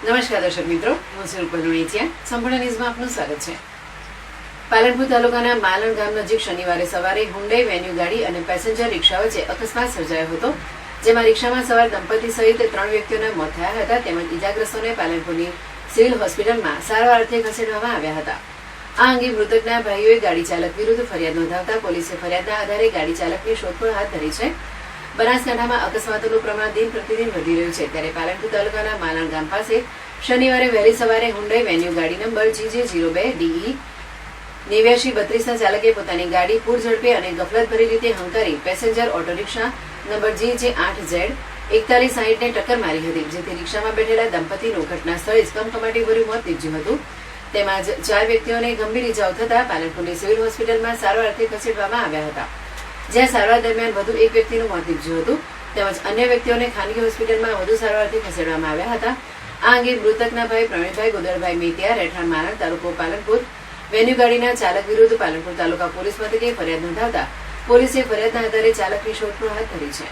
નમસ્કાર દર્શક મિત્રો, હું છું રૂપલ લુણીચિયા. સંપૂર્ણ ન્યૂઝમાં આપનું સ્વાગત છે. પાલનપુર તાલુકાના માલણ ગામ નજીક શનિવારે સવારે હુન્ડાઈ વેન્યુ ગાડી અને પેસેન્જર રિક્ષા વચ્ચે અકસ્માત સર્જાયો હતો, જેમાં રિક્ષામાં સવાર દંપતી સહિત 3 વ્યક્તિઓના મોત થયા હતા, તેમજ ઇજાગ્રસ્તોને પાલનપુરની સિવિલ હોસ્પિટલમાં સારવાર અર્થે ખસેડવામાં આવ્યા હતા. આ અંગે મૃતકના ભાઈઓએ ગાડી ચાલક વિરુદ્ધ ફરિયાદ નોંધાવતા પોલીસે ફરિયાદના આધારે ગાડી ચાલકની શોધખોળ હાથ ધરી છે. બનાસકાંઠામાં અકસ્માતોનું પ્રમાણ દિન પ્રતિદિન વધી રહ્યું છે, ત્યારે પાલનપુર તાલુકાના માલણ ગામ પાસે શનિવારે વહેલી સવારે હુન્ડાઈ વેન્યુ ગાડી નંબર GJ02DE 8932ના ચાલકે પોતાની ગાડી પૂર ઝડપે અને ગફલતભરી રીતે હંકારી passenger auto rickshaw number GJ8Z 4160ને ટક્કર મારી હતી, જેથી રિક્ષામાં બેઠેલા દંપતીનું ઘટના સ્થળે જ કમકમાટીભર્યું મોત નીપજ્યું હતું. તેમજ 4 વ્યક્તિઓને ગંભીર ઇજાઓ થતા પાલનપુરની સિવિલ હોસ્પિટલમાં સારવાર અર્થે ખસેડવામાં આવ્યા હતા, જ્યાં સારવાર દરમિયાન વધુ એક વ્યક્તિનું મોત નીપજ્યું હતું, તેમજ અન્ય વ્યક્તિઓને ખાનગી હોસ્પિટલમાં વધુ સારવારથી ખસેડવામાં આવ્યા હતા. આ અંગે મૃતકના ભાઈ પ્રવીણભાઈ ગોદરભાઈ મેતિયા, રહેઠાણ માલણ, તાલુકો પાલનપુર, વેન્યુ ગાડીના ચાલક વિરુદ્ધ પાલનપુર તાલુકા પોલીસ મથકે ફરિયાદ નોંધાવતા પોલીસે ફરિયાદના આધારે ચાલકની શોધખોળ હાથ ધરી છે.